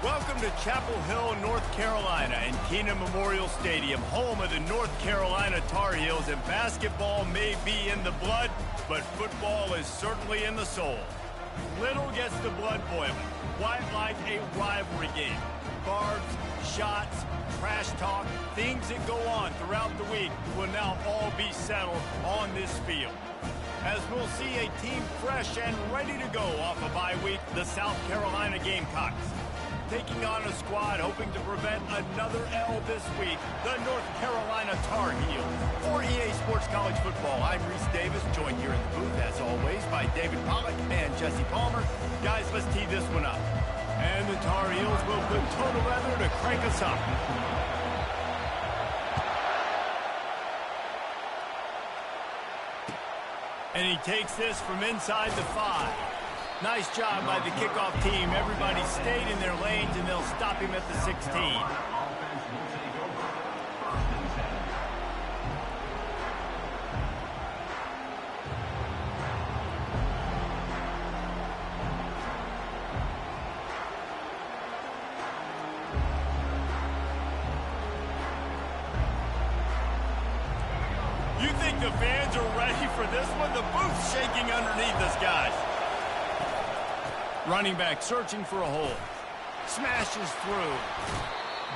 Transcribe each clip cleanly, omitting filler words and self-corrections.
Welcome to Chapel Hill, North Carolina, and Keenan Memorial Stadium, home of the North Carolina Tar Heels. And basketball may be in the blood, but football is certainly in the soul. Little gets the blood boiling, quite like a rivalry game. Barbs, shots, trash talk, things that go on throughout the week will now all be settled on this field. As we'll see a team fresh and ready to go off a bye week, the South Carolina Gamecocks. Taking on a squad hoping to prevent another L this week, the North Carolina Tar Heels. For EA Sports College Football, I'm Reese Davis, joined here in the booth, as always, by David Pollack and Jesse Palmer. Guys, let's tee this one up. And the Tar Heels will put total weather to crank us up. And he takes this from inside the 5. Nice job by the kickoff team. Everybody stayed in their lanes, and they'll stop him at the 16. You think the fans are ready for this one? The booth's shaking underneath us, guys. Running back searching for a hole. Smashes through.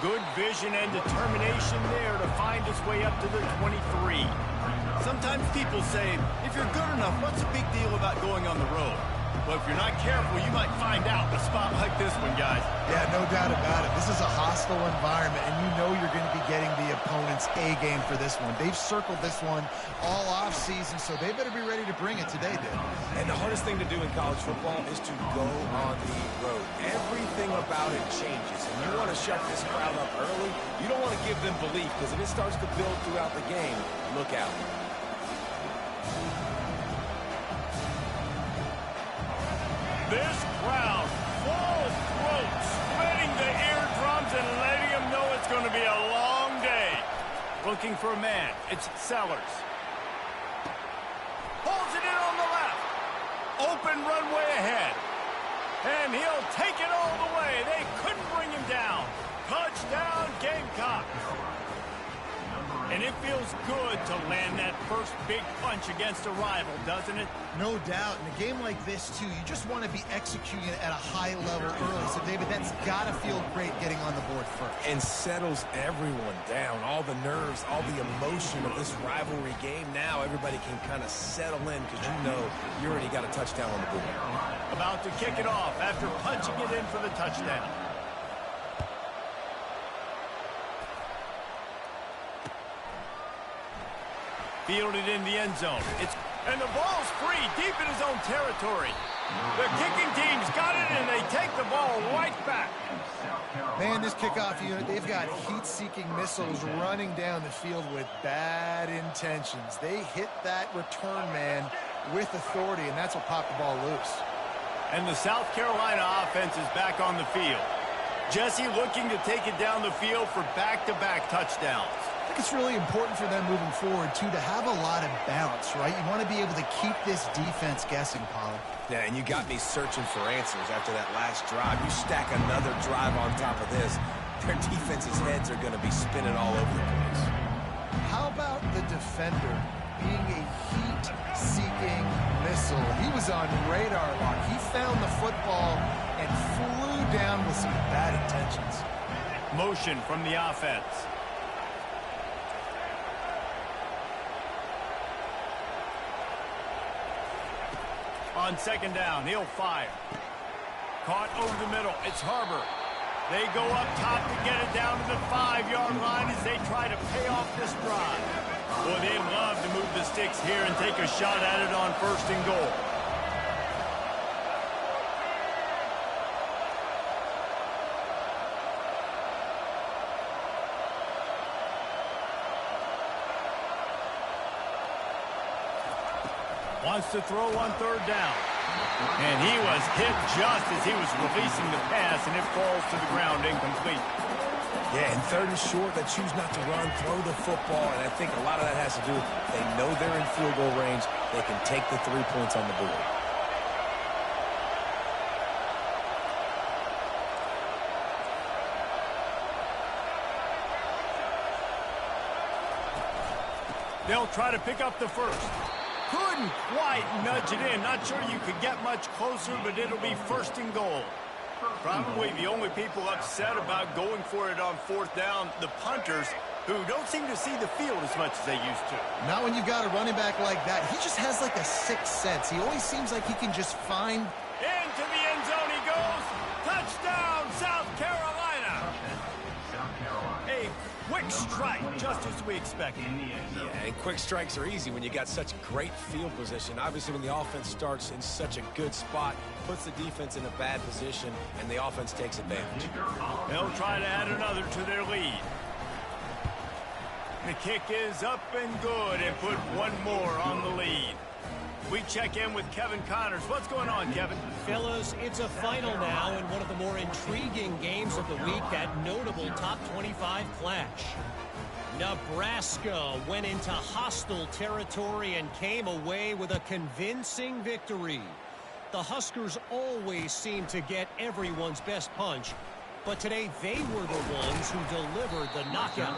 Good vision and determination there to find his way up to the 23. Sometimes people say, if you're good enough, what's the big deal about going on the road? Well, if you're not careful, you might find out a spot like this one, guys. Yeah, no doubt about it. This is a hostile environment, and you know you're going to be getting the opponent's A game for this one. They've circled this one all offseason, so they better be ready to bring it today, Dave. And the hardest thing to do in college football is to go on the road. Everything about it changes, and you want to shut this crowd up early. You don't want to give them belief, because if it starts to build throughout the game, look out. This crowd, full throat, splitting the eardrums and letting them know it's going to be a long day. Looking for a man. It's Sellers. Pulls it in on the left. Open runway ahead. And he'll take it all the way. They couldn't bring him down. Touchdown, Gamecock. And it feels good to land that first big punch against a rival, doesn't it? No doubt. In a game like this, too, you just want to be executing it at a high level early. So, David, that's got to feel great getting on the board first. And settles everyone down. All the nerves, all the emotion of this rivalry game. Now everybody can kind of settle in because you know you already got a touchdown on the board. About to kick it off after punching it in for the touchdown. Fielded in the end zone. And the ball's free, deep in his own territory. The kicking team's got it, and they take the ball right back. Man, this kickoff unit, they've got heat-seeking missiles running down the field with bad intentions. They hit that return man with authority, and that's what popped the ball loose. And the South Carolina offense is back on the field. Jesse looking to take it down the field for back-to-back touchdowns. I think it's really important for them moving forward, too, to have a lot of balance, right? You want to be able to keep this defense guessing, Pollard. Yeah, and you got me searching for answers after that last drive. You stack another drive on top of this, their defense's heads are going to be spinning all over the place. How about the defender being a heat-seeking missile? He was on radar lock. He found the football and flew down with some bad intentions. Motion from the offense. On second down, he'll fire. Caught over the middle. It's Harbor. They go up top to get it down to the 5-yard line as they try to pay off this drive. Boy, they'd love to move the sticks here and take a shot at it on first and goal. Wants to throw on third down. And he was hit just as he was releasing the pass, and it falls to the ground incomplete. Yeah, and third and short, they choose not to run, throw the football, and I think a lot of that has to do with they know they're in field goal range. They can take the 3 points on the board. They'll try to pick up the first. Couldn't quite nudge it in. Not sure you could get much closer, but it'll be first and goal. Probably the only people upset about going for it on fourth down, the punters, who don't seem to see the field as much as they used to. Not when you've got a running back like that. He just has like a sixth sense. He always seems like he can just find... Into the end zone he goes. Touchdown, South Carolina. A quick strike, just as we expected. Yeah, and quick strikes are easy when you got such great field position. Obviously, when the offense starts in such a good spot, puts the defense in a bad position, and the offense takes advantage. They'll try to add another to their lead. The kick is up and good and put one more on the lead. We check in with Kevin Connors. What's going on, Kevin? Fellas, it's a final now in one of the more intriguing games of the week, that notable top 25 clash. Nebraska went into hostile territory and came away with a convincing victory. The Huskers always seem to get everyone's best punch, but today they were the ones who delivered the knockout.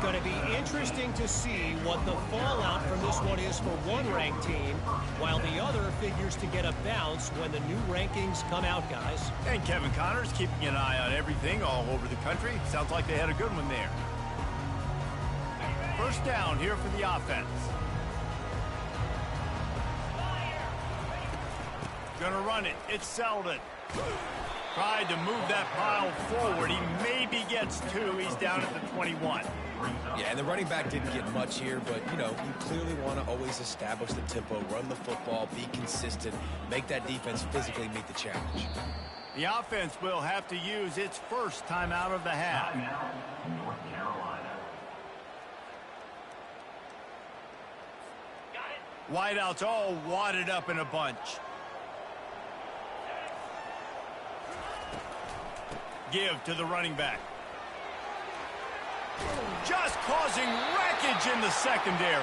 Going to be interesting to see what the fallout from this one is for one ranked team, while the other figures to get a bounce when the new rankings come out, guys. And Kevin Connors keeping an eye on everything all over the country. Sounds like they had a good one there. First down here for the offense. Gonna run it. It's Selden. Tried to move that pile forward. He maybe gets two. He's down at the 21. Yeah, and the running back didn't get much here, but, you know, you clearly want to always establish the tempo, run the football, be consistent, make that defense physically meet the challenge. The offense will have to use its first timeout of the half. North Carolina. Wideouts all wadded up in a bunch. Give to the running back. Just causing wreckage in the secondary.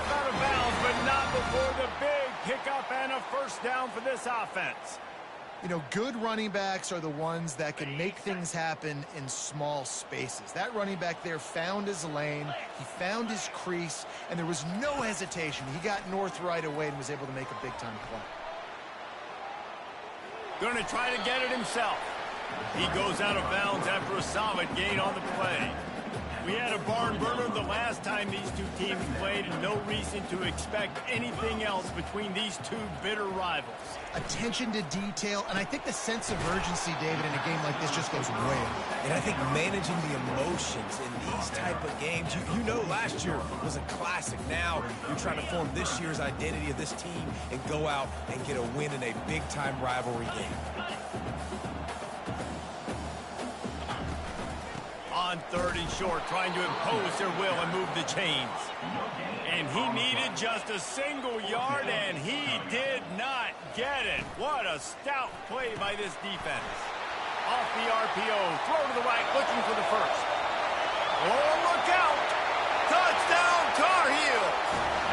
Out of bounds, but not before the big pickup and a first down for this offense. You know, good running backs are the ones that can make things happen in small spaces. That running back there found his lane, he found his crease, and there was no hesitation. He got north right away and was able to make a big-time play. Going to try to get it himself. He goes out of bounds after a solid gain on the play. We had a barn burner the last time these two teams played, and no reason to expect anything else between these two bitter rivals. Attention to detail, and I think the sense of urgency, David, in a game like this just goes way up. And I think managing the emotions in these type of games, you know last year was a classic. Now you're trying to form this year's identity of this team and go out and get a win in a big-time rivalry game. On 3rd and short, trying to impose their will and move the chains. And he needed just a single yard, and he did not get it. What a stout play by this defense. Off the RPO, throw to the right, looking for the first. Oh, look out! Touchdown, Tar Heels!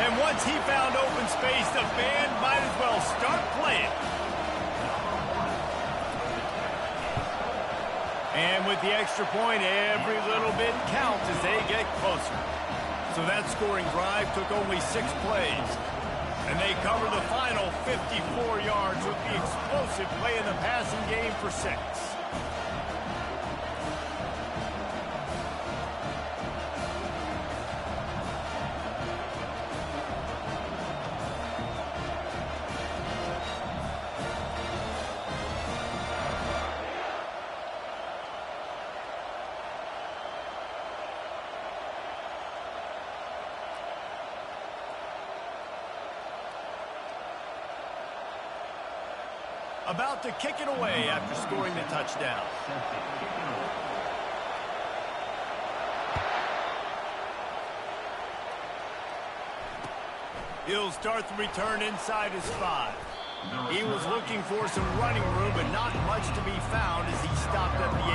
And once he found open space, the band might as well start playing. And with the extra point, every little bit counts as they get closer. So that scoring drive took only 6 plays. And they cover the final 54 yards with the explosive play in the passing game for 6. About to kick it away after scoring the touchdown. He'll start the return inside his 5. He was looking for some running room, but not much to be found as he stopped at the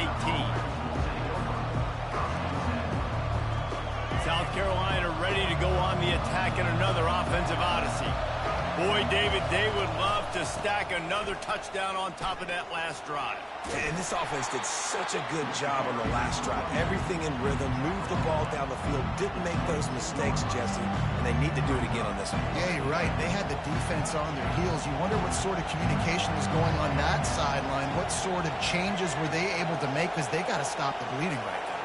18. South Carolina ready to go on the attack in another offensive odyssey. Boy, David, they would love to stack another touchdown on top of that last drive. And this offense did such a good job on the last drive. Everything in rhythm, moved the ball down the field, didn't make those mistakes, Jesse, and they need to do it again on this one. Yeah, you're right. They had the defense on their heels. You wonder what sort of communication was going on that sideline. What sort of changes were they able to make, because they got to stop the bleeding right now.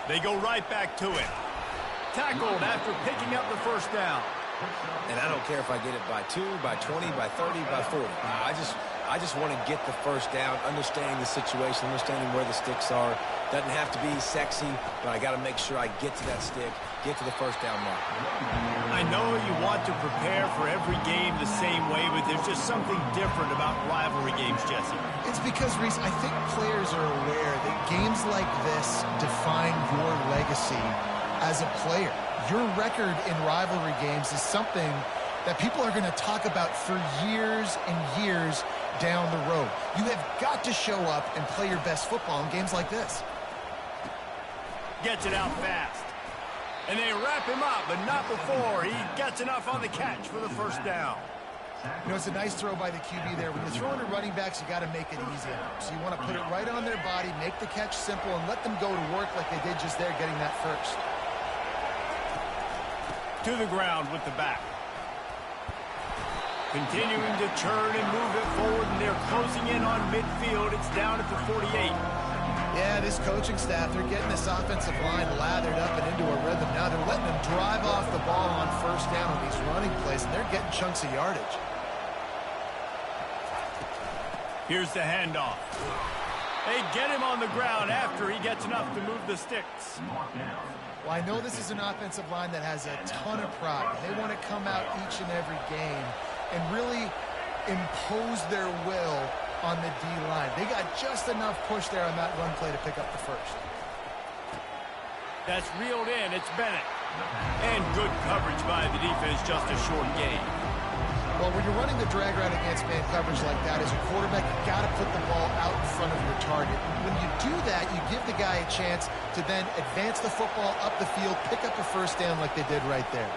They go right back to it. Tackled after picking up the first down. And I don't care if I get it by 2, by 20, by 30, by 40. I just want to get the first down, understanding the situation, understanding where the sticks are. Doesn't have to be sexy, but I got to make sure I get to that stick, get to the first down mark. I know you want to prepare for every game the same way, but there's just something different about rivalry games, Jesse. It's because, Reese, I think players are aware that games like this define your legacy as a player. Your record in rivalry games is something that people are going to talk about for years and years down the road. You have got to show up and play your best football in games like this. Gets it out fast. And they wrap him up, but not before he gets enough on the catch for the first down. You know, it's a nice throw by the QB there. When you're throwing to running backs, you got to make it easy on them. So you want to put it right on their body, make the catch simple, and let them go to work like they did just there, getting that first. To the ground with the back. Continuing to churn and move it forward, and they're closing in on midfield. It's down at the 48. Yeah, this coaching staff, they're getting this offensive line lathered up and into a rhythm. Now they're letting them drive off the ball on first down with these running plays, and they're getting chunks of yardage. Here's the handoff. They get him on the ground after he gets enough to move the sticks. Well, I know this is an offensive line that has a ton of pride. They want to come out each and every game and really impose their will on the D-line. They got just enough push there on that run play to pick up the first. That's reeled in. It's Bennett. And good coverage by the defense, just a short gain. Well, when you're running the drag route against man coverage like that, as a quarterback, you got to put the ball out in front of your target. When you do that, you give the guy a chance to then advance the football up the field, pick up a first down like they did right there.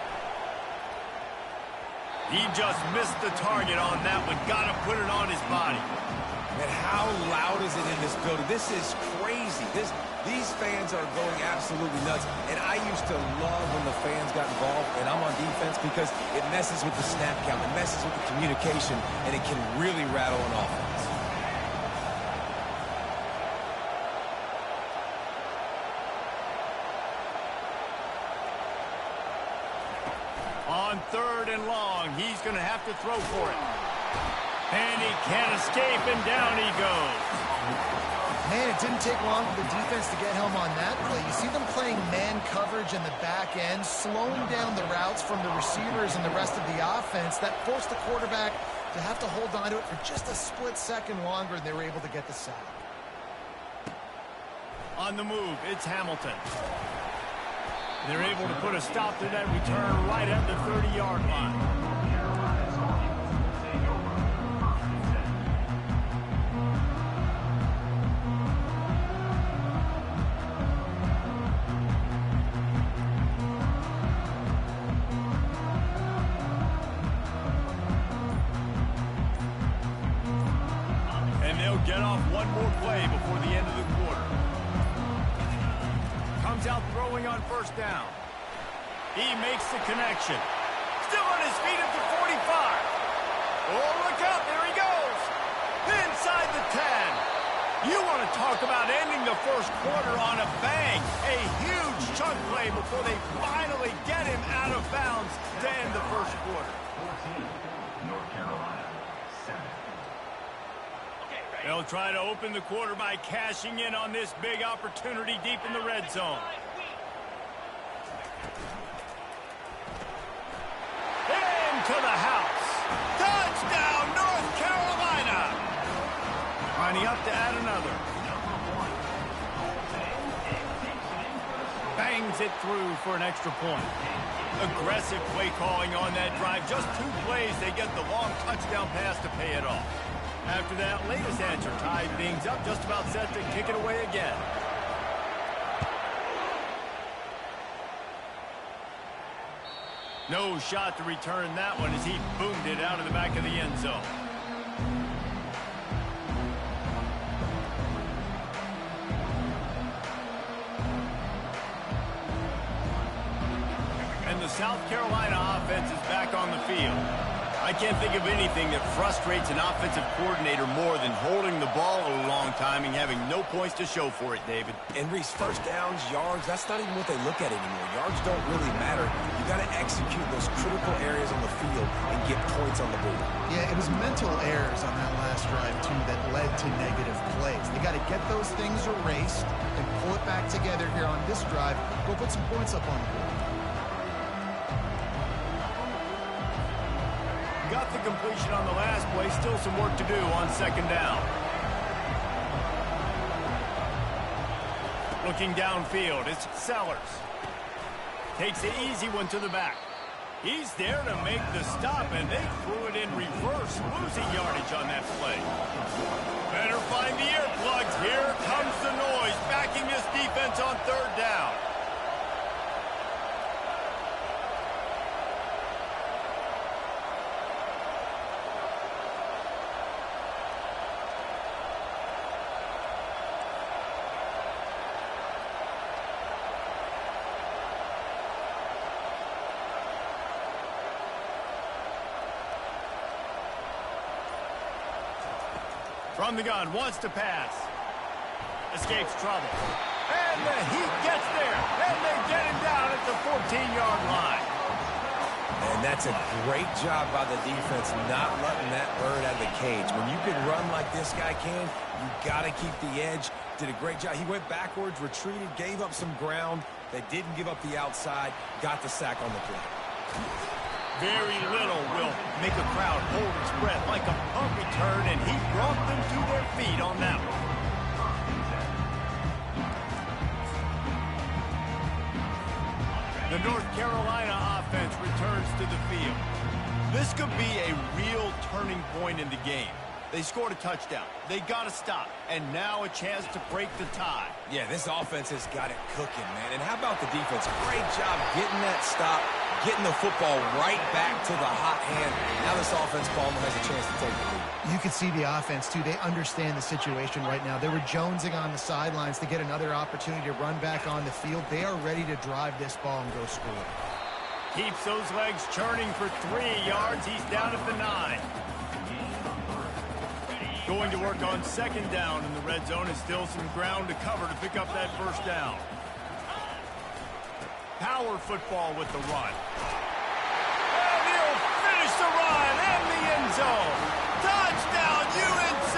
He just missed the target on that one. Got to put it on his body. And how loud is it in this building? This is crazy. These fans are going absolutely nuts. And I used to love when the fans got involved, and I'm on defense because it messes with the snap count. It messes with the communication, and it can really rattle an offense. On 3rd and long, he's going to have to throw for it. And he can't escape, and down he goes. Man, it didn't take long for the defense to get home on that play. You see them playing man coverage in the back end, slowing down the routes from the receivers and the rest of the offense. That forced the quarterback to have to hold on to it for just a split second longer, and they were able to get the sack. On the move, it's Hamilton. They're able to put a stop to that return right at the 30-yard line. And they'll get off one more play before the end of the quarter. Comes out throwing on 1st down. He makes the connection. Still on his feet at the 45. Oh, look out. There he goes. Inside the 10. You want to talk about ending the 1st quarter on a bang. A huge chunk play before they finally get him out of bounds to end the 1st quarter. 14, North Carolina, 7. They'll try to open the quarter by cashing in on this big opportunity deep in the red zone. Into the house. Touchdown, North Carolina. Lining up to add another. Bangs it through for an extra point. Aggressive play calling on that drive. Just 2 plays, they get the long touchdown pass to pay it off. After that latest answer tied things up, just about set to kick it away again. No shot to return that one as he boomed it out of the back of the end zone. And the South Carolina offense is back on the field. I can't think of anything that frustrates an offensive coordinator more than holding the ball a long time and having no points to show for it, David. And Reese, 1st downs, yards, that's not even what they look at anymore. Yards don't really matter. You got to execute those critical areas on the field and get points on the board. Yeah, it was mental errors on that last drive, too, that led to negative plays. They got to get those things erased and pull it back together here on this drive. Go put some points up on the board. Got the completion on the last play. Still some work to do on 2nd down. Looking downfield, it's Sellers. Takes the easy one to the back. He's there to make the stop, and they threw it in reverse, losing yardage on that play. Better find the earplugs. Here comes the noise, backing this defense on 3rd down. From the gun, wants to pass. Escapes trouble. And the Heat gets there. And they get him down at the 14-yard line. And that's a great job by the defense not letting that bird out of the cage. When you can run like this guy can, you got to keep the edge. Did a great job. He went backwards, retreated, gave up some ground. They didn't give up the outside, got the sack on the play. Very little will make a crowd hold its breath like a punt return, and he brought them to their feet on that one. The North Carolina offense returns to the field. This could be a real turning point in the game. They scored a touchdown. They got to stop. And now a chance to break the tie. Yeah, this offense has got it cooking, man. And how about the defense? Great job getting that stop, getting the football right back to the hot hand. Now this offense, Palmer, has a chance to take the lead. You can see the offense, too. They understand the situation right now. They were jonesing on the sidelines to get another opportunity to run back on the field. They are ready to drive this ball and go score. Keeps those legs churning for 3 yards. He's down at the 9. Going to work on second down in the red zone, and still some ground to cover to pick up that first down. Power football with the run. And he'll finish the run in the end zone. Touchdown, UNC!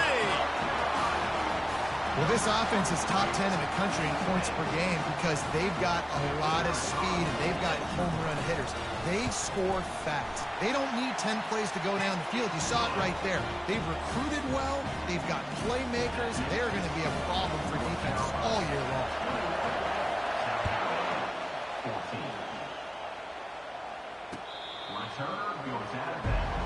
Well, this offense is top 10 in the country in points per game because they've got a lot of speed and they've got home run hitters. They score fast. They don't need 10 plays to go down the field. You saw it right there. They've recruited well. They've got playmakers. They're going to be a problem for defenses all year long. 14. Returner goes out of bounds.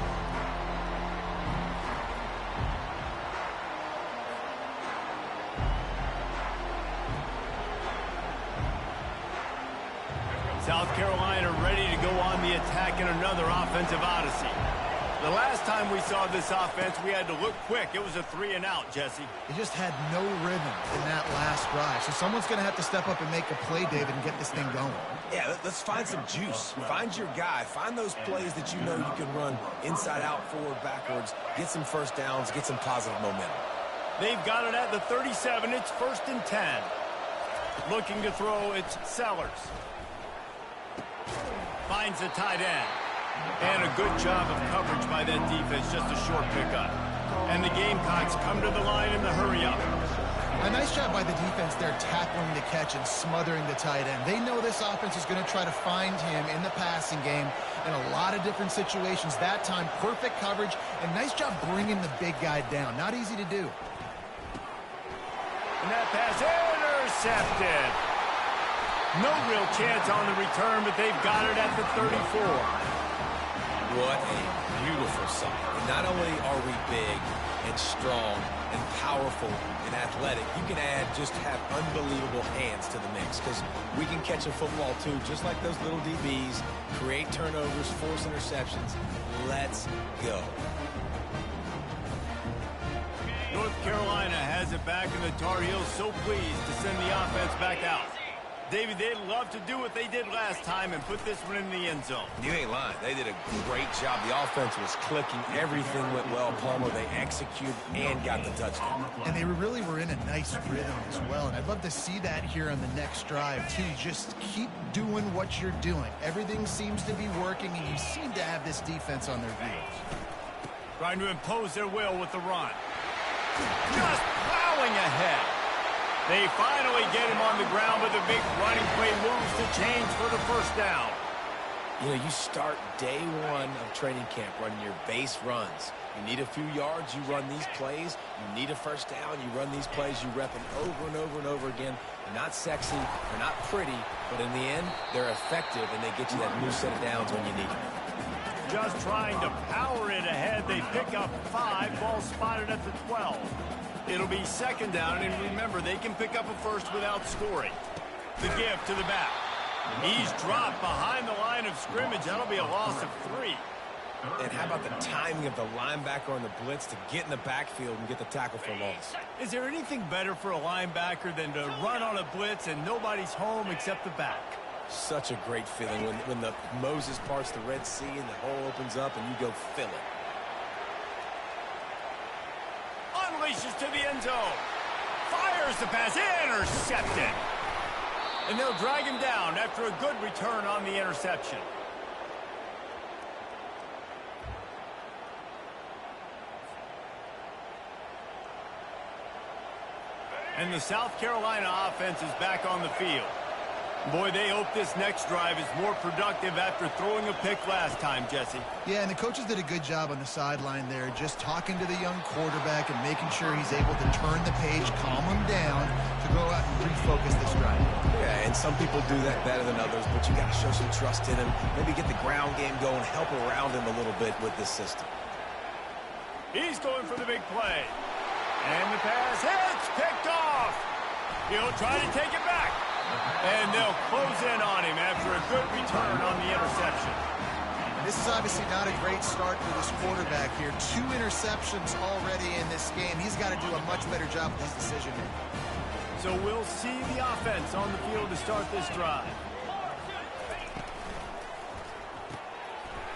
South Carolina ready to go on the attack in another offensive odyssey. The last time we saw this offense, we had to look quick. It was a 3-and-out, Jesse. They just had no rhythm in that last drive. So someone's going to have to step up and make a play, David, and get this thing going. Yeah, let's find some juice. Find your guy. Find those plays that you know you can run inside out, forward, backwards. Get some first downs. Get some positive momentum. They've got it at the 37. It's 1st and 10. Looking to throw, it's Sellers. Finds the tight end. And a good job of coverage by that defense, just a short pickup. And the Gamecocks come to the line in the hurry-up. A nice job by the defense there tackling the catch and smothering the tight end. They know this offense is going to try to find him in the passing game in a lot of different situations. That time, perfect coverage, and nice job bringing the big guy down. Not easy to do. And that pass intercepted. No real chance on the return, but they've got it at the 34. What a beautiful sight. And not only are we big and strong and powerful and athletic, you can just have unbelievable hands to the mix because we can catch a football too, just like those little DBs, create turnovers, force interceptions. Let's go. North Carolina has it back, and the Tar Heels so pleased to send the offense back out. David, they'd love to do what they did last time and put this one in the end zone. You ain't lying. They did a great job. The offense was clicking. Everything went well. Palmer, they executed and got the touchdown. And they really were in a nice rhythm as well. And I'd love to see that here on the next drive, too. Just keep doing what you're doing. Everything seems to be working, and you seem to have this defense on their heels. Trying to impose their will with the run. Just plowing ahead. They finally get him on the ground, but the big running play moves to change for the first down. You know, you start day one of training camp running your base runs. You need a few yards, you run these plays. You need a first down, you run these plays. You rep them over and over and over again. They're not sexy, they're not pretty, but in the end, they're effective, and they get you that new set of downs when you need them. Just trying to power it ahead. They pick up 5. Ball spotted at the 12. It'll be second down, and remember, they can pick up a first without scoring. The give to the back. He's dropped behind the line of scrimmage. That'll be a loss of 3. And how about the timing of the linebacker on the blitz to get in the backfield and get the tackle for loss? Is there anything better for a linebacker than to run on a blitz and nobody's home except the back? Such a great feeling when the Moses parts the Red Sea and the hole opens up and you go fill it. Unleashes to the end zone. Fires the pass. Intercepted. And they'll drag him down after a good return on the interception. And the South Carolina offense is back on the field. Boy, they hope this next drive is more productive after throwing a pick last time, Jesse. Yeah, and the coaches did a good job on the sideline there, just talking to the young quarterback and making sure he's able to turn the page, calm him down, to go out and refocus this drive. Yeah, and some people do that better than others, but you got to show some trust in him. Maybe get the ground game going, help around him a little bit with this system. He's going for the big play. And the pass hits, picked off. He'll try to take it back. And they'll close in on him after a good return on the interception. This is obviously not a great start for this quarterback here. 2 interceptions already in this game. He's got to do a much better job with his decision-making. So we'll see the offense on the field to start this drive.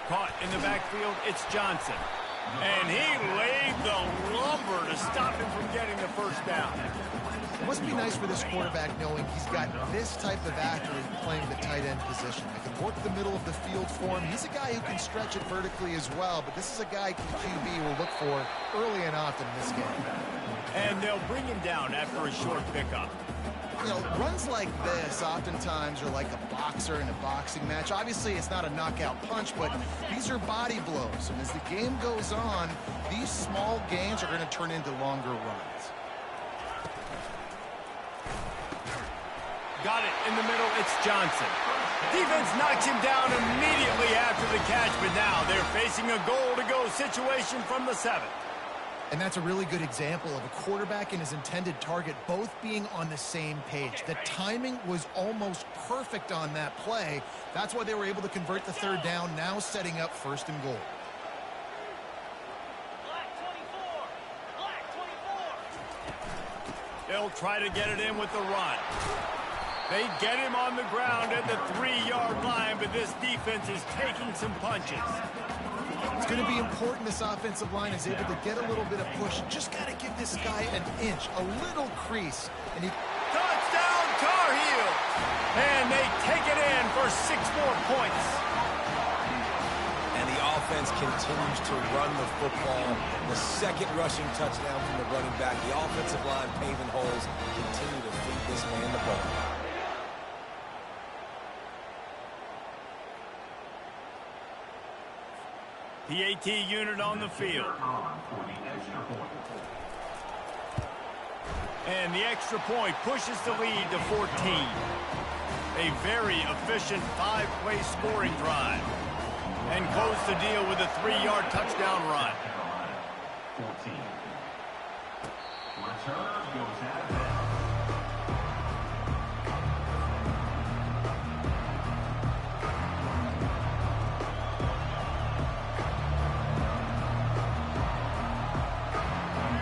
Caught in the backfield, it's Johnson. And he laid the lumber to stop him from getting the first down. It must be nice for this quarterback knowing he's got this type of athlete playing the tight end position. They can work the middle of the field for him. He's a guy who can stretch it vertically as well, but this is a guy the QB will look for early and often in this game. And they'll bring him down after a short pickup. You know, runs like this oftentimes are like a boxer in a boxing match. Obviously, it's not a knockout punch, but these are body blows. And as the game goes on, these small gains are going to turn into longer runs. Got it in the middle, it's Johnson. Defense knocks him down immediately after the catch, but now they're facing a goal-to-go situation from the 7. And that's a really good example of a quarterback and his intended target both being on the same page. The timing was almost perfect on that play. That's why they were able to convert the 3rd down, now setting up 1st and goal. They'll try to get it in with the run. They get him on the ground at the 3-yard line, but this defense is taking some punches. It's going to be important this offensive line is able to get a little bit of push. Just got to give this guy an inch, a little crease. And he... Touchdown, Tar Heels! And they take it in for 6 more points. And the offense continues to run the football. The 2nd rushing touchdown from the running back. The offensive line paving holes. Continue to feed this man the ball. PAT unit on the field. And the extra point pushes the lead to 14. A very efficient 5-play scoring drive. And close the deal with a 3-yard touchdown run. 14. Return goes out of bounds.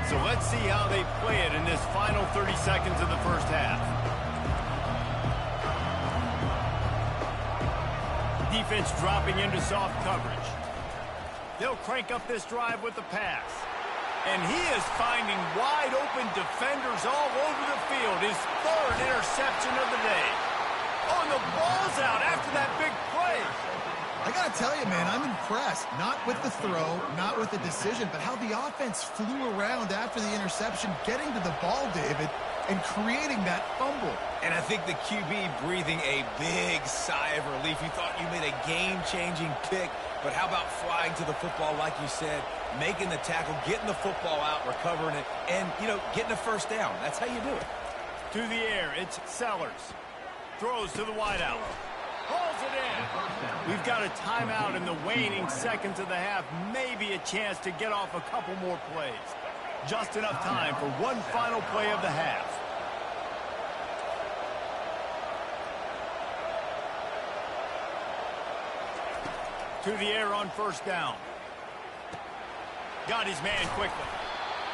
So let's see how they play it in this final 30 seconds of the first half. Defense dropping into soft coverage. They'll crank up this drive with the pass. And he is finding wide open defenders all over the field. His 3rd interception of the day. Oh, and the ball's out after that big play. I got to tell you, man, I'm impressed. Not with the throw, not with the decision, but how the offense flew around after the interception, getting to the ball, David, and creating that fumble. And I think the QB breathing a big sigh of relief. You thought you made a game-changing pick, but how about flying to the football, like you said, making the tackle, getting the football out, recovering it, and, you know, getting a 1st down. That's how you do it. To the air, it's Sellers. Throws to the wideout. Pulls it in. We've got a timeout in the waning seconds of the half. Maybe a chance to get off a couple more plays. Just enough time for one final play of the half. To the air on 1st down. Got his man quickly.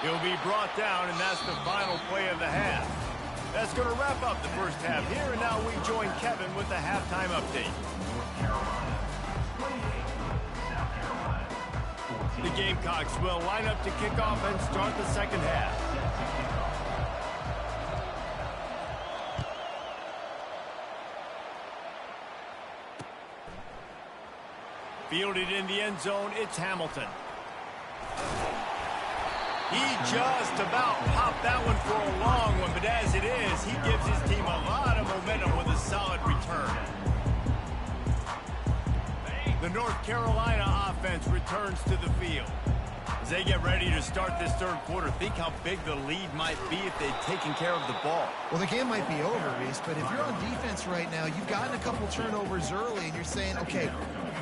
He'll be brought down, and that's the final play of the half. That's going to wrap up the first half here, and now we join Kevin with the halftime update. The Gamecocks will line up to kick off and start the 2nd half. Fielded in the end zone, it's Hamilton. He just about popped that one for a long one, but as it is, he gives his team a lot of momentum with a solid return. The North Carolina offense returns to the field. As they get ready to start this 3rd quarter, think how big the lead might be if they'd taken care of the ball. Well, the game might be over, Reese, but if you're on defense right now, you've gotten a couple turnovers early, and you're saying, okay,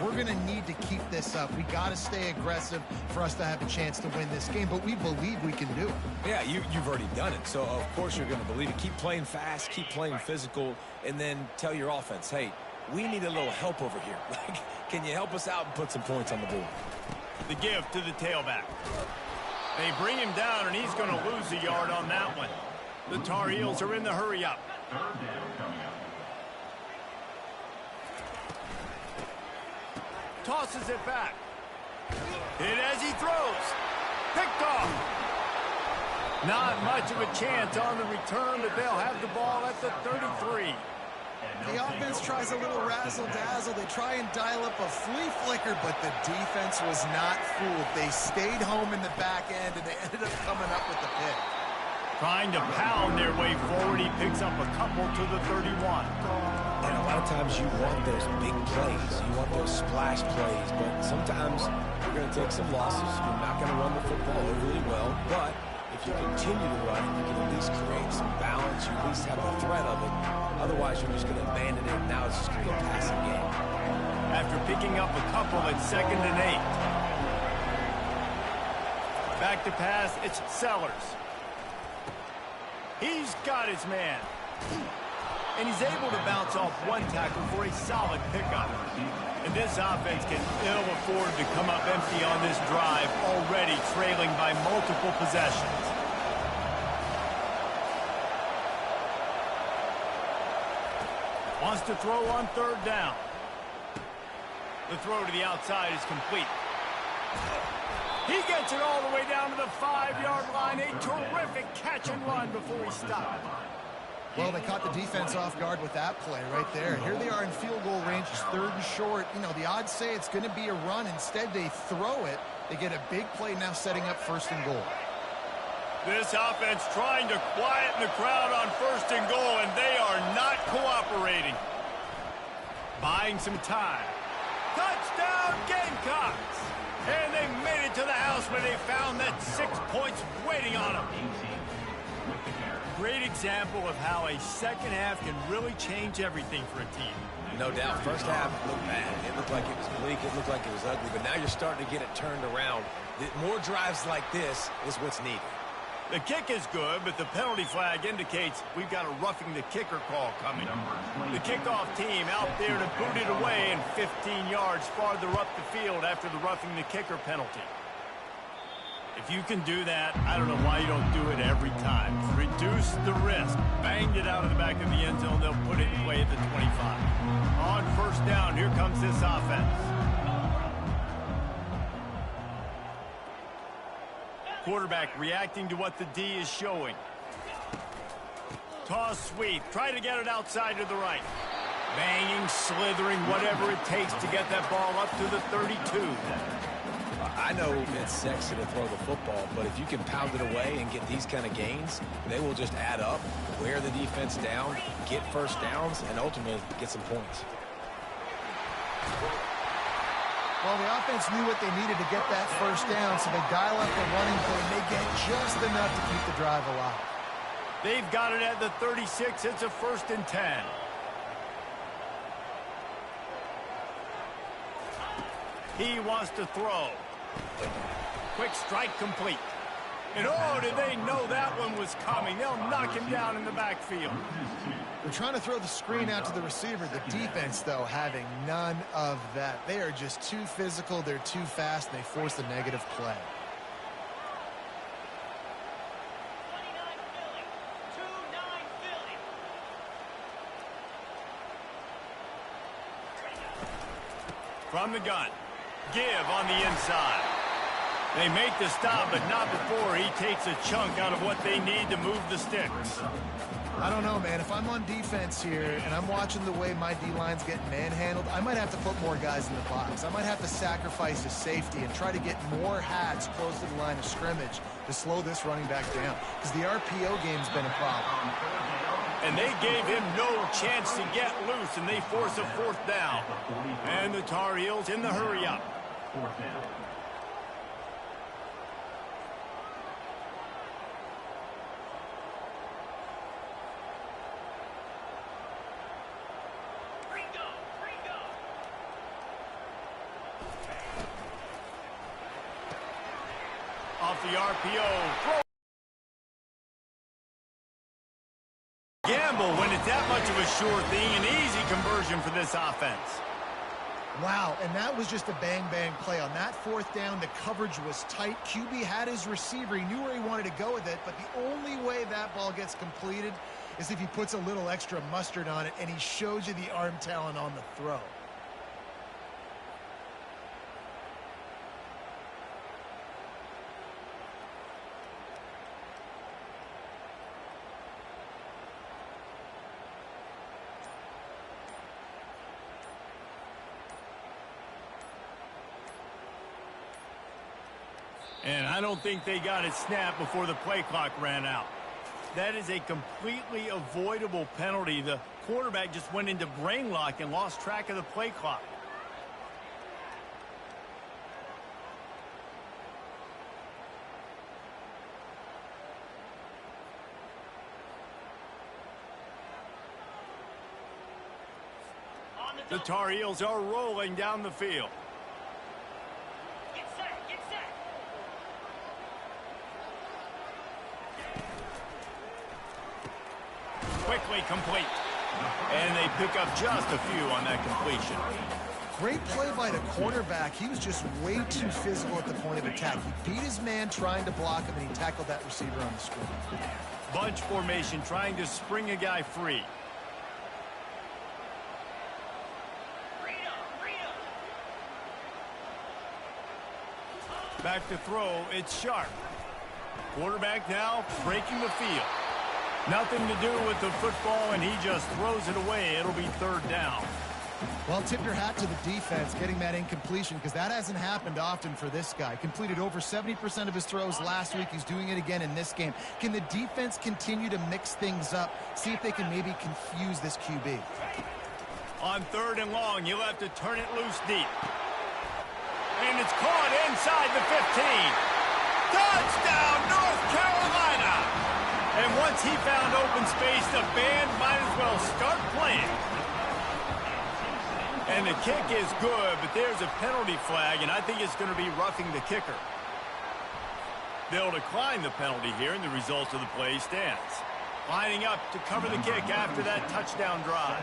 we're going to need to keep this up. We got to stay aggressive for us to have a chance to win this game, but we believe we can do it. Yeah, you've already done it, so of course you're going to believe it. Keep playing fast, keep playing physical, and then tell your offense, hey, we need a little help over here. Like, can you help us out and put some points on the board? The give to the tailback. They bring him down, and he's going to lose a yard on that one. The Tar Heels are in the hurry up. Third down coming up. Tosses it back. Hit as he throws. Picked off. Not much of a chance on the return, but they'll have the ball at the 33. The offense tries a little razzle-dazzle. They try and dial up a flea flicker, but the defense was not fooled. They stayed home in the back end, and they ended up coming up with the pick. Trying to pound their way forward. He picks up a couple to the 31. And a lot of times you want those big plays. You want those splash plays, but sometimes you're going to take some losses. You're not going to run the football overly well, but if you continue to run, you can at least create some balance. You at least have the threat of it. Otherwise, you're just going to abandon it. Now it's just going to be a passing game. After picking up a couple at 2nd and 8. Back to pass, it's Sellers. He's got his man. And he's able to bounce off one tackle for a solid pickup. And this offense can ill afford to come up empty on this drive, already trailing by multiple possessions. Wants to throw on 3rd down. The throw to the outside is complete. He gets it all the way down to the 5-yard line. A terrific catch and run before he stopped. Well, they caught the defense off guard with that play right there. Here they are in field goal range. It's 3rd and short. You know, the odds say it's going to be a run. Instead, they throw it. They get a big play now setting up 1st and goal. This offense trying to quieten the crowd on 1st and goal, and they are not cooperating. Buying some time. Touchdown, Gamecocks! And they made it to the house where they found that 6 points waiting on them. 18 with the carry. Great example of how a second half can really change everything for a team. No doubt. First half looked bad. It looked like it was bleak. It looked like it was ugly. But now you're starting to get it turned around. More drives like this is what's needed. The kick is good, but the penalty flag indicates we've got a roughing the kicker call coming. The kickoff team out there to boot it away and 15 yards farther up the field after the roughing the kicker penalty. If you can do that, I don't know why you don't do it every time. Reduce the risk. Banged it out of the back of the end zone. They'll put it in play at the 25. On 1st down, here comes this offense. Quarterback reacting to what the D is showing. Toss sweep. Try to get it outside to the right. Banging, slithering, whatever it takes to get that ball up to the 32. I know it's sexy to throw the football, but if you can pound it away and get these kind of gains, they will just add up, wear the defense down, get 1st downs, and ultimately get some points. Well, the offense knew what they needed to get that 1st down, so they dial up the running play, and they get just enough to keep the drive alive. They've got it at the 36. It's a 1st and 10. He wants to throw. Quick strike complete. And oh, did they know that one was coming. They'll knock him down in the backfield. They're trying to throw the screen out to the receiver. The defense, though, having none of that. They are just too physical. They're too fast, and they force a negative play. From the gun. Give on the inside. They make the stop, but not before he takes a chunk out of what they need to move the sticks. I don't know, man. If I'm on defense here and I'm watching the way my D-line's getting manhandled, I might have to put more guys in the box. I might have to sacrifice a safety and try to get more hats close to the line of scrimmage to slow this running back down, because the RPO game's been a problem. And they gave him no chance to get loose, and they force a 4th down. And the Tar Heels in the hurry up. 4th down. the RPO. Gamble when it's that much of a sure thing. An easy conversion for this offense. Wow, and that was just a bang-bang play. On that fourth down, the coverage was tight. QB had his receiver. He knew where he wanted to go with it, but the only way that ball gets completed is if he puts a little extra mustard on it, and he shows you the arm talent on the throw. And I don't think they got it snapped before the play clock ran out. That is a completely avoidable penalty. The quarterback just went into brain lock and lost track of the play clock. The Tar Heels are rolling down the field. Quickly complete. And they pick up just a few on that completion. Great play by the cornerback. He was just way too physical at the point of attack. He beat his man trying to block him, and he tackled that receiver on the screen. Bunch formation trying to spring a guy free. Back to throw, it's Sharp. Quarterback now breaking the field. Nothing to do with the football, and he just throws it away. It'll be third down. Well, tip your hat to the defense getting that incompletion, because that hasn't happened often for this guy. Completed over 70% of his throws last week. He's doing it again in this game. Can the defense continue to mix things up, see if they can maybe confuse this QB? On third and long, you'll have to turn it loose deep. And it's caught inside the 15. Touchdown, North Carolina! And once he found open space, the band might as well start playing. And the kick is good, but there's a penalty flag, and I think it's going to be roughing the kicker. They'll decline the penalty here, and the result of the play stands. Lining up to cover the kick after that touchdown drive.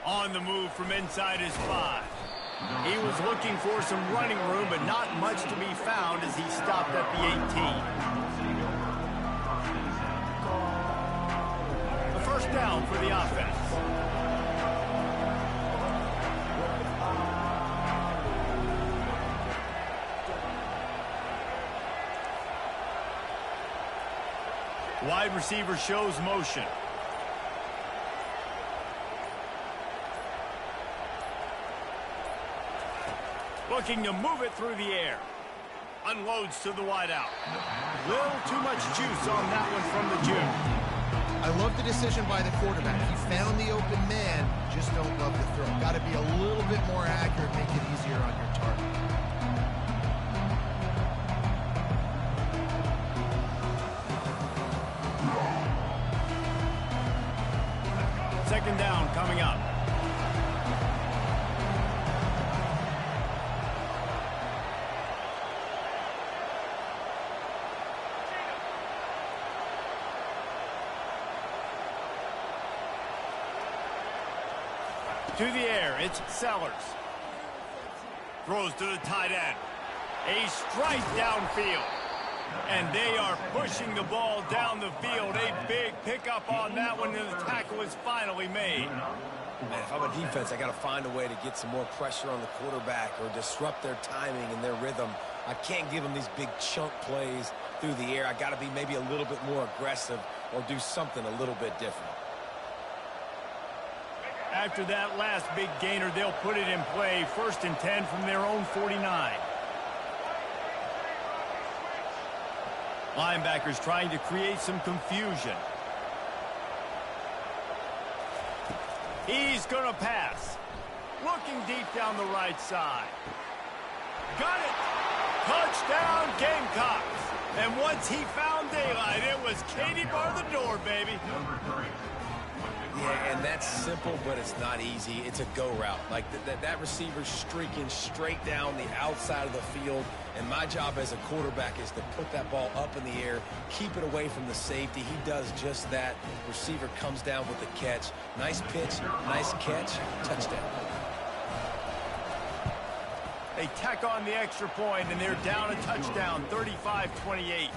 On the move from inside his 5. He was looking for some running room, but not much to be found as he stopped at the 18. The first down for the offense. Wide receiver shows motion. Looking to move it through the air. Unloads to the wideout. Little too much juice on that one from the Jew. I love the decision by the quarterback. He found the open man, just don't love the throw. Got to be a little bit more accurate, make it easier on your target. Second down coming up. To the air, it's Sellers. Throws to the tight end. A strike downfield. And they are pushing the ball down the field. A big pickup on that one, and the tackle is finally made. Man, if I'm a defense, I got to find a way to get some more pressure on the quarterback or disrupt their timing and their rhythm. I can't give them these big chunk plays through the air. I got to be maybe a little bit more aggressive or do something a little bit different. After that last big gainer, they'll put it in play. 1st and 10 from their own 49. Linebackers trying to create some confusion. He's going to pass. Looking deep down the right side. Got it. Touchdown, Gamecocks. And once he found daylight, it was Katie bar the door, baby. Yeah, and that's simple, but it's not easy. It's a go route. Like that receiver's streaking straight down the outside of the field, and my job as a quarterback is to put that ball up in the air, keep it away from the safety. He does just that. Receiver comes down with the catch. Nice pitch, nice catch, touchdown. They tack on the extra point, and they're down a touchdown, 35-28.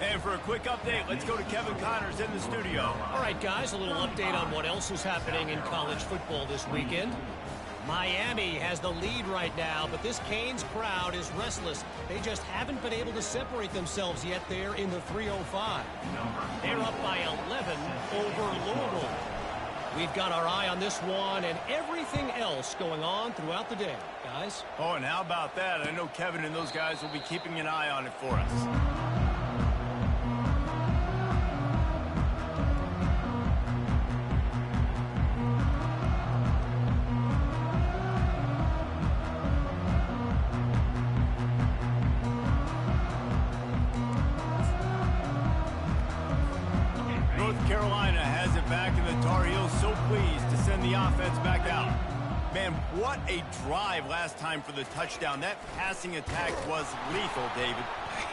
And for a quick update, let's go to Kevin Connors in the studio. All right, guys, a little update on what else is happening in college football this weekend. Miami has the lead right now, but this Canes crowd is restless. They just haven't been able to separate themselves yet there in the 305. They're up by 11 over Louisville. We've got our eye on this one and everything else going on throughout the day, guys. Oh, and how about that? I know Kevin and those guys will be keeping an eye on it for us. Carolina has it back, and the Tar Heels so pleased to send the offense back out. Man, what a drive last time for the touchdown. That passing attack was lethal, David.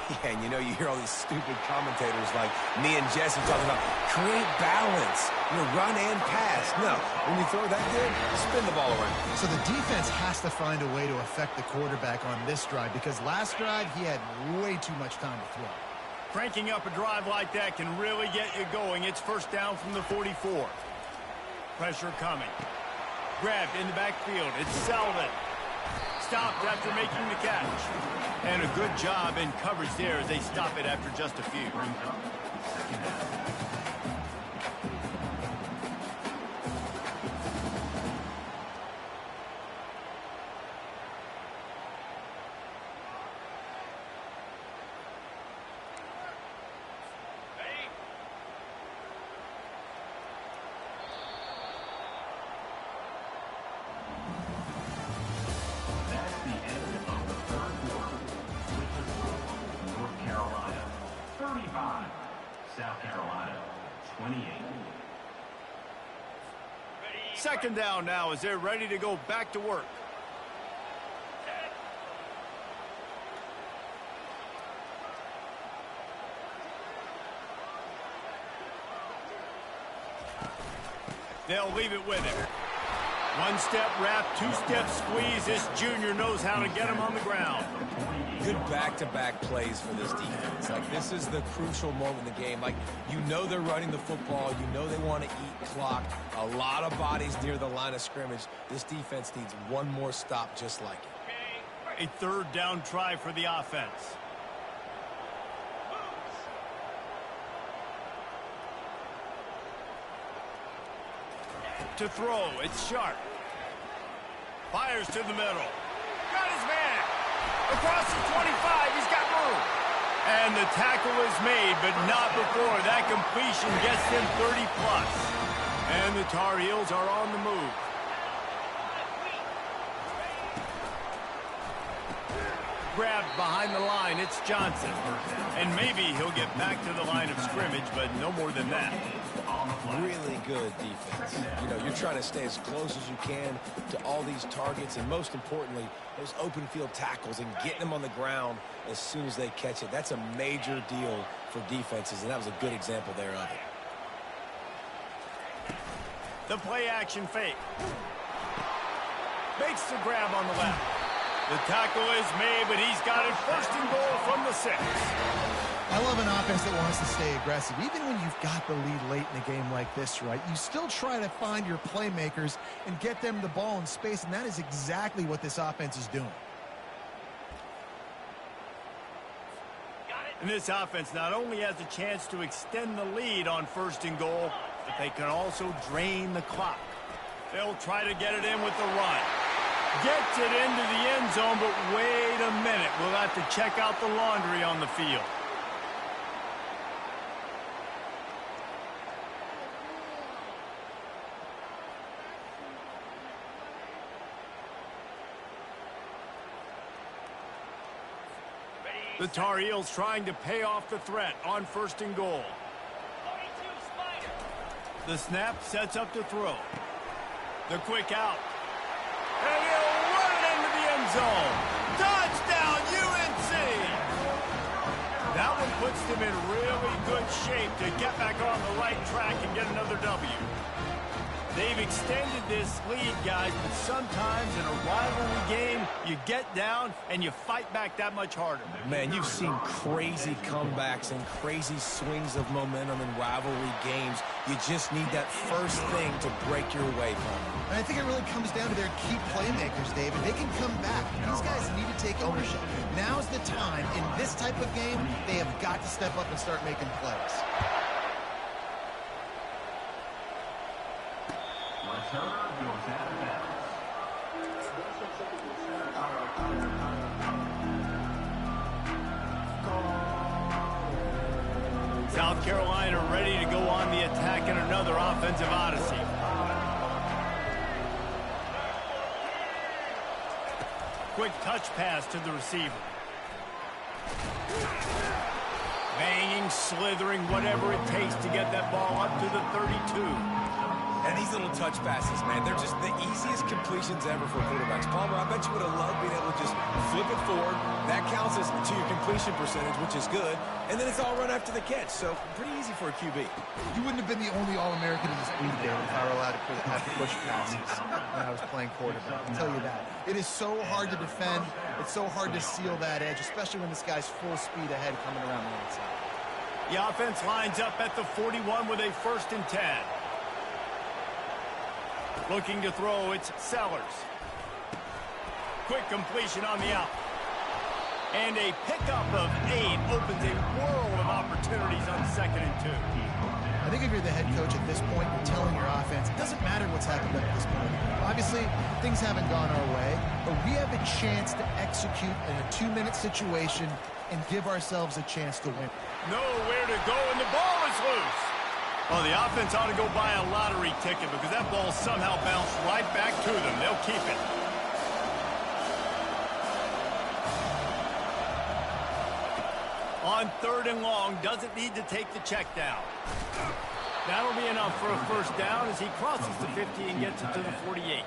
Yeah, and you know, you hear all these stupid commentators like me and Jesse talking about create balance, run and pass. No, when you throw that good, spin the ball around. So the defense has to find a way to affect the quarterback on this drive, because last drive he had way too much time to throw. Cranking up a drive like that can really get you going. It's first down from the 44. Pressure coming. Grabbed in the backfield. It's Selvin. Stopped after making the catch. And a good job in coverage there as they stop it after just a few. South Carolina, 28. Second down now as they're ready to go back to work. They'll leave it with him. One-step wrap, two-step squeeze. This junior knows how to get him on the ground. Good back-to-back plays for this defense. Like, this is the crucial moment in the game. Like, you know they're running the football. You know they want to eat clock. A lot of bodies near the line of scrimmage. This defense needs one more stop just like it. A third down try for the offense. To throw, it's Sharp. Fires to the middle. Got his man. Across the 25, he's got room. And the tackle is made, but not before that completion gets them 30+. And the Tar Heels are on the move. Grabbed behind the line, it's Johnson. And maybe he'll get back to the line of scrimmage, but no more than that. Really good defense. You know, you're trying to stay as close as you can to all these targets, and most importantly, those open field tackles and getting them on the ground as soon as they catch it. That's a major deal for defenses, and that was a good example there of it. The play action fake. Makes the grab on the left. The tackle is made, but he's got it first and goal from the 6. I love an offense that wants to stay aggressive. Even when you've got the lead late in a game like this, right, you still try to find your playmakers and get them the ball in space, and that is exactly what this offense is doing. And this offense not only has a chance to extend the lead on first and goal, but they can also drain the clock. They'll try to get it in with the run. Gets it into the end zone, but wait a minute. We'll have to check out the laundry on the field. The Tar Heels trying to pay off the threat on first and goal. The snap sets up to throw. The quick out. And he'll run it into the end zone. Touchdown, UNC! That one puts them in really good shape to get back on the right track and get another W. They've extended this lead, guys, but sometimes in a rivalry game, you get down and you fight back that much harder. Man, you've seen crazy comebacks and crazy swings of momentum in rivalry games. You just need that first thing to break your way from them. And I think it really comes down to their key playmakers, David. They can come back. These guys need to take ownership. Now's the time. In this type of game, they have got to step up and start making plays. Return goes out of bounds. South Carolina ready to go on the attack in another offensive odyssey. Quick touch pass to the receiver. Banging, slithering, whatever it takes to get that ball up to the 32. And these little touch passes, man, they're just the easiest completions ever for quarterbacks. Palmer, I bet you would have loved being able to just flip it forward. That counts as to your completion percentage, which is good. And then it's all run after the catch, so pretty easy for a QB. You wouldn't have been the only All-American in this league, David, if I were allowed to have push passes when I was playing quarterback. I'll tell you that. It is so hard to defend. It's so hard to seal that edge, especially when this guy's full speed ahead coming around the outside. The offense lines up at the 41 with a 1st and 10. Looking to throw, it's Sellers. Quick completion on the out. And a pickup of 8 opens a world of opportunities on 2nd and 2. I think if you're the head coach at this point, you're telling your offense, it doesn't matter what's happened up to this point. Obviously, things haven't gone our way, but we have a chance to execute in a 2-minute situation and give ourselves a chance to win. Nowhere to go, and the ball is loose. Well, the offense ought to go buy a lottery ticket because that ball somehow bounced right back to them. They'll keep it. On 3rd and long, doesn't need to take the check down. That'll be enough for a 1st down as he crosses the 50 and gets it to the 48.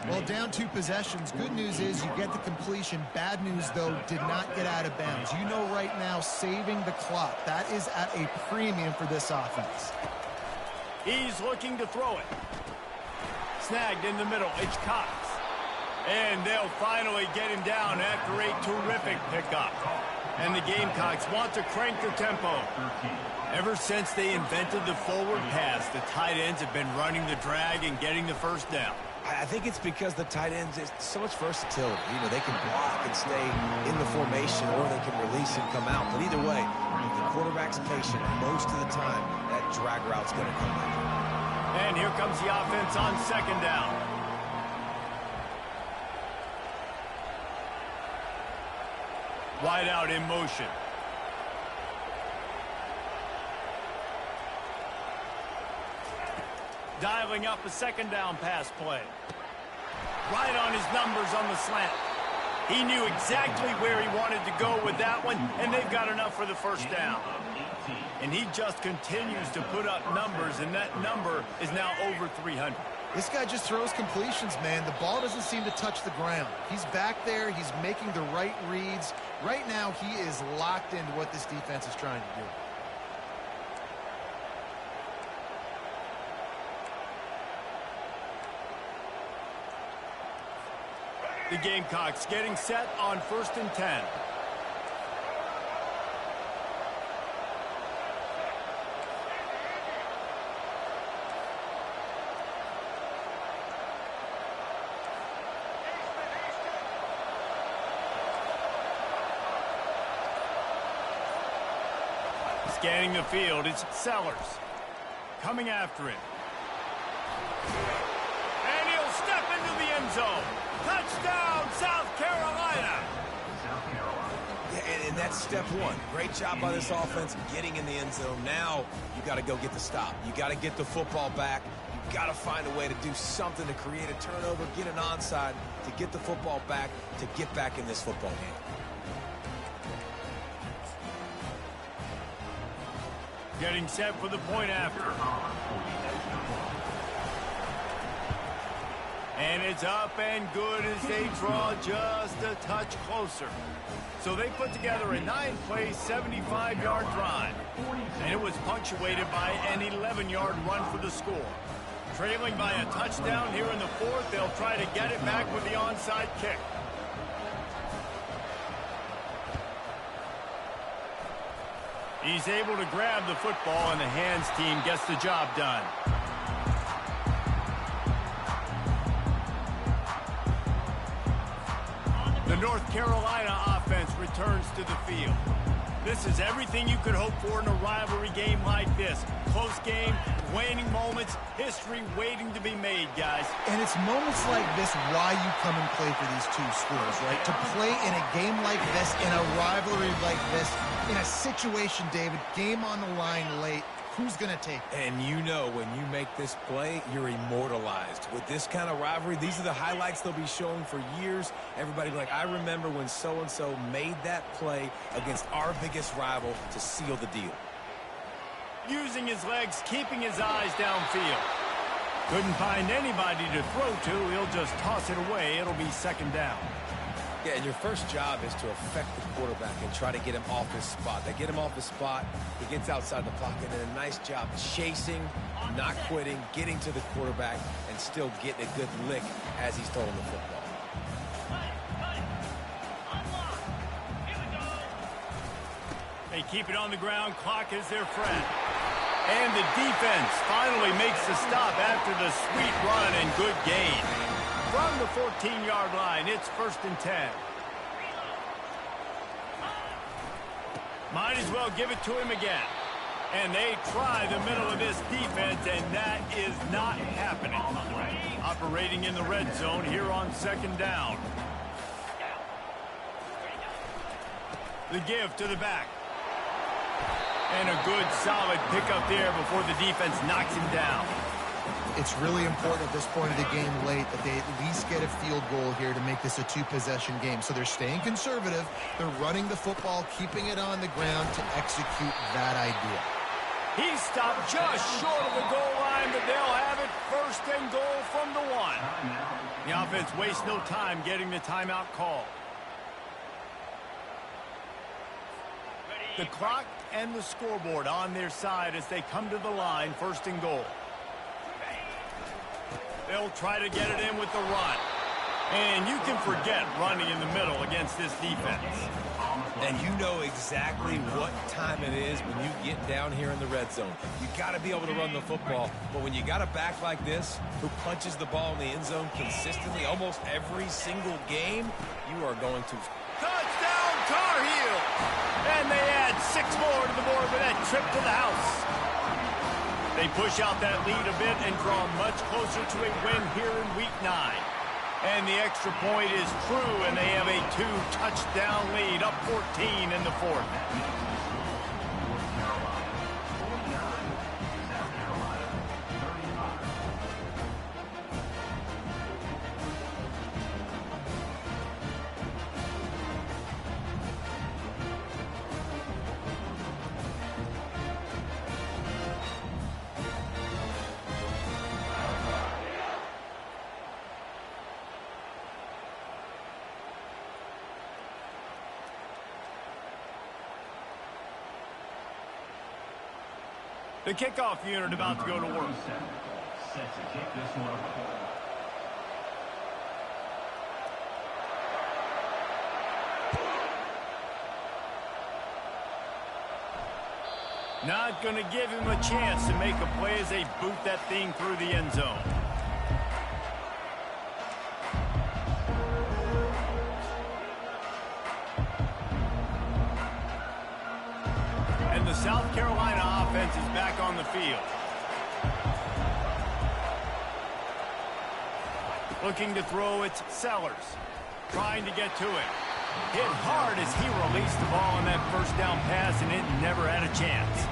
Well, down 2 possessions. Good news is you get the completion. Bad news, though, did not get out of bounds. You know right now, saving the clock. That is at a premium for this offense. He's looking to throw it. Snagged in the middle. It's Cox. And they'll finally get him down after a terrific pickup. And the Gamecocks want to crank their tempo. Ever since they invented the forward pass, the tight ends have been running the drag and getting the 1st down. I think it's because the tight ends is so much versatility. You know, they can block and stay in the formation, or they can release and come out. But either way, if the quarterback's patient, most of the time, that drag route's going to come back. And here comes the offense on 2nd down. Wide out in motion. Dialing up a 2nd down pass play. Right on his numbers on the slant. He knew exactly where he wanted to go with that one, and they've got enough for the 1st down. And he just continues to put up numbers, and that number is now over 300. This guy just throws completions, man. The ball doesn't seem to touch the ground. He's back there. He's making the right reads. Right now, he is locked into what this defense is trying to do. The Gamecocks getting set on 1st and 10. Scanning the field, it's Sellers. Coming after him. And he'll step into the end zone. Touchdown, South Carolina. Yeah, and that's step 1. Great job by this offense getting in the end zone. Now you got to go get the stop. You got to get the football back. You got to find a way to do something to create a turnover, get an onside, to get the football back, to get back in this football game. Getting set for the point after. And it's up and good as they draw just a touch closer. So they put together a 9-play, 75-yard drive. And it was punctuated by an 11-yard run for the score. Trailing by a touchdown here in the fourth, they'll try to get it back with the onside kick. He's able to grab the football, and the hands team gets the job done. The North Carolina offense returns to the field. This is everything you could hope for in a rivalry game like this. Close game, waning moments, history waiting to be made, guys. And it's moments like this why you come and play for these two schools, right? To play in a game like this, in a rivalry like this, in a situation, David, game on the line late, who's going to take it? And you know when you make this play, you're immortalized. With this kind of rivalry, these are the highlights they'll be showing for years. Everybody like, I remember when so-and-so made that play against our biggest rival to seal the deal. Using his legs, keeping his eyes downfield. Couldn't find anybody to throw to. He'll just toss it away. It'll be second down. Yeah, and your first job is to affect the quarterback and try to get him off his spot. They get him off his spot, he gets outside the pocket, and a nice job chasing, not quitting, getting to the quarterback, and still getting a good lick as he's throwing the football. They keep it on the ground. Clock is their friend. And the defense finally makes the stop after the sweet run and good gain. From the 14-yard line, it's 1st and 10. Might as well give it to him again. And they try the middle of this defense, and that is not happening. Operating in the red zone here on 2nd down. The give to the back. And a good, solid pickup there before the defense knocks him down. It's really important at this point of the game late that they at least get a field goal here to make this a two-possession game. So they're staying conservative. They're running the football, keeping it on the ground to execute that idea. He stopped just short of the goal line, but they'll have it 1st and goal from the 1. The offense wastes no time getting the timeout call. The clock and the scoreboard on their side as they come to the line, 1st and goal. They'll try to get it in with the run. And you can forget running in the middle against this defense. And you know exactly what time it is when you get down here in the red zone. You got to be able to run the football. But when you got a back like this who punches the ball in the end zone consistently almost every single game, you are going to... Touchdown, Tar Heel! And they add 6 more to the board with that trip to the house. They push out that lead a bit and draw much closer to a win here in Week 9. And the extra point is true, and they have a 2-touchdown lead, up 14 in the 4th. The kickoff unit about to go to work. Set to kick this one. Not going to give him a chance to make a play as they boot that thing through the end zone. And the South Carolina offense is back on the field. Looking to throw, it's Sellers. Trying to get to it. Hit hard as he released the ball on that 1st down pass, and it never had a chance.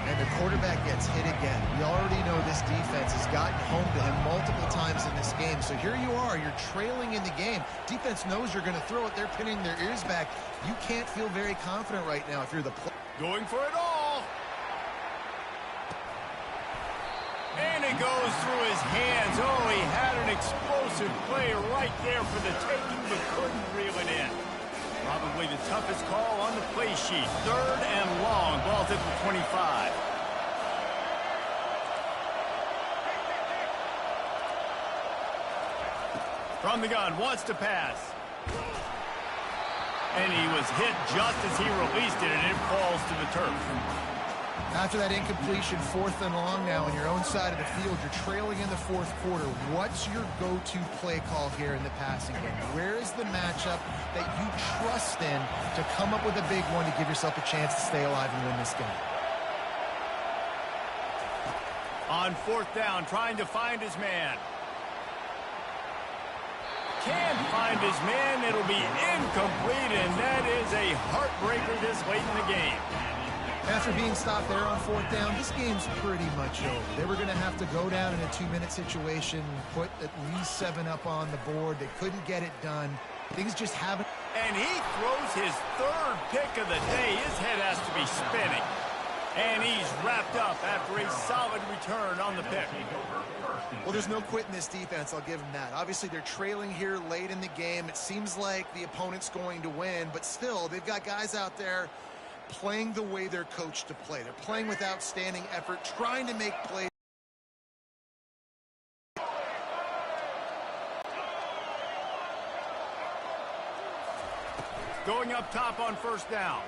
And the quarterback gets hit again. We already know this defense has gotten home to him multiple times in this game. So here you are, you're trailing in the game. Defense knows you're going to throw it. They're pinning their ears back. You can't feel very confident right now if you're the player. Going for it all. goes through his hands. Oh, he had an explosive play right there for the taking, but couldn't reel it in. Probably the toughest call on the play sheet. 3rd and long. Ball's at the 25. From the gun, wants to pass. And he was hit just as he released it, and it falls to the turf. After that incompletion, 4th and long now on your own side of the field, you're trailing in the 4th quarter. What's your go-to play call here in the passing game? Where is the matchup that you trust in to come up with a big one to give yourself a chance to stay alive and win this game? On 4th down, trying to find his man. Can't find his man. It'll be incomplete, and that is a heartbreaker this late in the game. After being stopped there on 4th down, this game's pretty much over. They were going to have to go down in a 2-minute situation, put at least 7 up on the board. They couldn't get it done. Things just haven't. And he throws his 3rd pick of the day. His head has to be spinning. And he's wrapped up after a solid return on the pick. Well, there's no quit in this defense. I'll give them that. Obviously, they're trailing here late in the game. It seems like the opponent's going to win, but still, they've got guys out there playing the way they're coached to play. They're playing with outstanding effort, trying to make plays. Going up top on 1st down.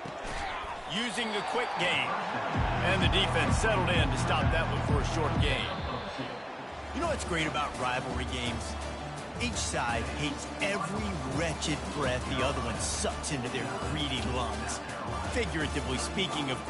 Using the quick game. And the defense settled in to stop that one for a short gain. You know what's great about rivalry games? Each side hates every wretched breath the other one sucks into their greedy lungs. Figuratively speaking, of course.